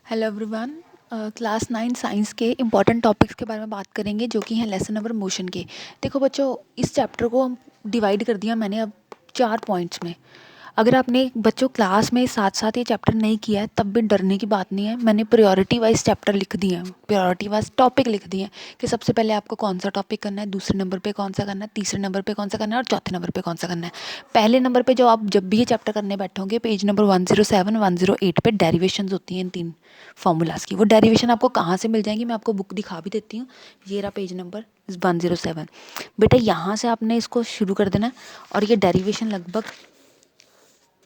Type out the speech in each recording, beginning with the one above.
Hello everyone. Class 9 science के important topics के बारे में बात करेंगे जो कि हैं लेसन नंबर मोशन के। देखो बच्चों, इस चैप्टर को हम डिवाइड कर दिया मैंने अब 4 पॉइंट्स में। अगर आपने बच्चों क्लास में साथ साथ ये चैप्टर नहीं किया है तब भी डरने की बात नहीं है। मैंने प्रायोरिटी वाइज चैप्टर लिख दिए हैं, प्रायोरिटी वाइज टॉपिक लिख दिए हैं कि सबसे पहले आपको कौन सा टॉपिक करना है, दूसरे नंबर पे कौन सा करना है, तीसरे नंबर पे कौन सा करना है और चौथे नंबर पे कौन सा करना है। पहले नंबर पे जो आप जब भी ये चैप्टर करने बैठोगे पेज नंबर 107 108 पे डेरिवेशंस होती हैं इन 3 फार्मूलाज की। वो डेरिवेशन आपको कहाँ से मिल जाएंगी मैं आपको बुक दिखा भी देती हूँ। ये रहा पेज नंबर 107। बेटा यहाँ से आपने इसको शुरू कर देना और ये डेरिवेशन लगभग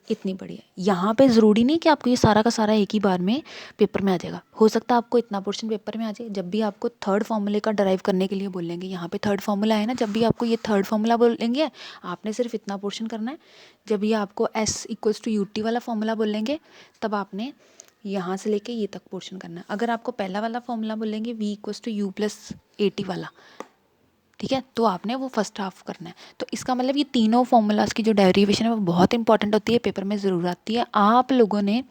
इतनी बड़ी है। यहाँ पे ज़रूरी नहीं कि आपको ये सारा का सारा एक ही बार में पेपर में आ जाएगा। हो सकता है आपको इतना पोर्शन पेपर में आ जाए। जब भी आपको थर्ड फार्मूले का डराइव करने के लिए बोलेंगे, यहाँ पे थर्ड फार्मूला है ना, जब भी आपको ये थर्ड फार्मूला बोलेंगे आपने सिर्फ इतना पोर्शन करना है। जब ये आपको S = UT वाला फार्मूला बोलेंगे तब आपने यहाँ से लेके ये तक पोर्शन करना है। अगर आपको पहला वाला फार्मूला बोलेंगे V = U + AT वाला, ठीक है, तो आपने वो फर्स्ट हाफ करना है। तो इसका मतलब ये तीनों फॉर्मूलाज की जो डेरिवेशन है वो बहुत इंपॉर्टेंट होती है, पेपर में ज़रूर आती है। आप लोगों ने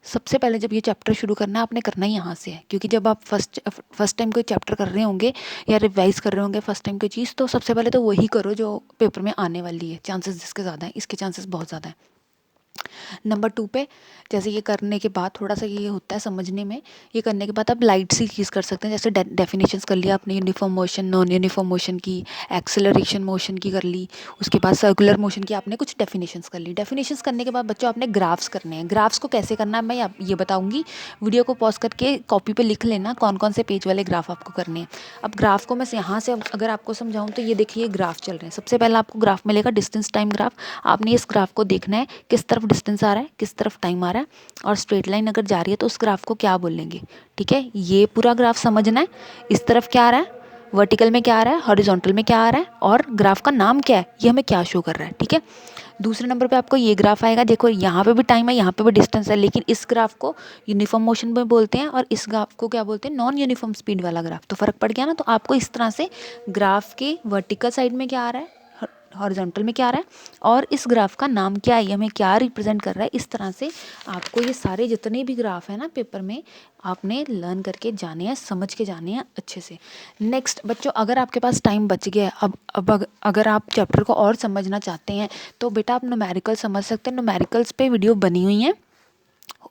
सबसे पहले जब ये चैप्टर शुरू करना है आपने करना ही यहाँ से है, क्योंकि जब आप फर्स्ट टाइम कोई चैप्टर कर रहे होंगे या रिवाइज कर रहे होंगे फर्स्ट टाइम कोई चीज़, तो सबसे पहले तो वही करो जो पेपर में आने वाली है। चांसेस जिसके ज़्यादा हैं, इसके चांसेस बहुत ज़्यादा हैं। नंबर 2 पे जैसे ये करने के बाद थोड़ा सा ये होता है समझने में, ये करने के बाद आप लाइट सी चीज़ कर सकते हैं। जैसे डेफिनेशंस कर लिया आपने, uniform motion, non uniform motion की, एक्सेलरेशन मोशन की कर ली, उसके बाद सर्कुलर मोशन की आपने कुछ डेफिनेशंस कर ली। डेफिनेशंस करने के बाद बच्चों आपने ग्राफ्स करने हैं। ग्राफ्स को कैसे करना है मैं ये बताऊँगी। वीडियो को पॉज करके कॉपी पर लिख लेना कौन कौन से पेज वाले ग्राफ आपको करने हैं। अब ग्राफ को मैं यहाँ से अगर आपको समझाऊँ तो ये देखिए ग्राफ चल रहे हैं। सबसे पहले आपको ग्राफ मिलेगा डिस्टेंस टाइम ग्राफ। आपने इस ग्राफ को देखना है किस तरफ डिस्टेंस आ रहा है, किस तरफ टाइम आ रहा है, और स्ट्रेट लाइन अगर जा रही है तो उस ग्राफ को क्या बोलेंगे। ठीक है, ये पूरा ग्राफ समझना है। इस तरफ क्या आ रहा है, वर्टिकल में क्या आ रहा है, हॉरिजॉन्टल में क्या आ रहा है, और ग्राफ का नाम क्या है, ये हमें क्या शो कर रहा है। ठीक है, दूसरे नंबर पे आपको ये ग्राफ आएगा। देखो यहाँ पे भी टाइम है, यहाँ पे भी डिस्टेंस है, लेकिन इस ग्राफ को यूनिफॉर्म मोशन में बोलते हैं और इस ग्राफ को क्या बोलते हैं, नॉन यूनिफॉर्म स्पीड वाला ग्राफ। तो फर्क पड़ गया ना। तो आपको इस तरह से ग्राफ के वर्टिकल साइड में क्या आ रहा है, हॉरिजॉन्टल में क्या आ रहा है, और इस ग्राफ का नाम क्या है, ये हमें क्या रिप्रेजेंट कर रहा है। इस तरह से आपको ये सारे जितने भी ग्राफ है ना पेपर में आपने लर्न करके जाने हैं, समझ के जाने हैं अच्छे से। नेक्स्ट बच्चों, अगर आपके पास टाइम बच गया है, अब अगर आप चैप्टर को और समझना चाहते हैं तो बेटा आप न्यूमेरिकल समझ सकते हैं। न्यूमेरिकल्स पे वीडियो बनी हुई हैं,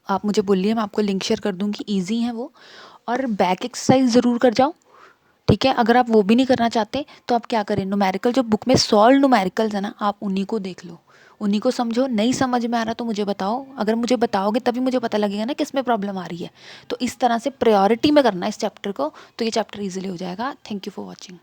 आप मुझे बोलिए, मैं आपको लिंक शेयर कर दूँगी, ईजी हैं वो। और बैक एक्सरसाइज ज़रूर कर जाओ। ठीक है, अगर आप वो भी नहीं करना चाहते तो आप क्या करें, न्यूमेरिकल जो बुक में सॉल्व न्यूमेरिकल्स है ना, आप उन्हीं को देख लो, उन्हीं को समझो। नहीं समझ में आ रहा तो मुझे बताओ, अगर मुझे बताओगे तभी मुझे पता लगेगा ना किस में प्रॉब्लम आ रही है। तो इस तरह से प्रायोरिटी में करना इस चैप्टर को, तो ये चैप्टर ईजिली हो जाएगा। Thank you for watching.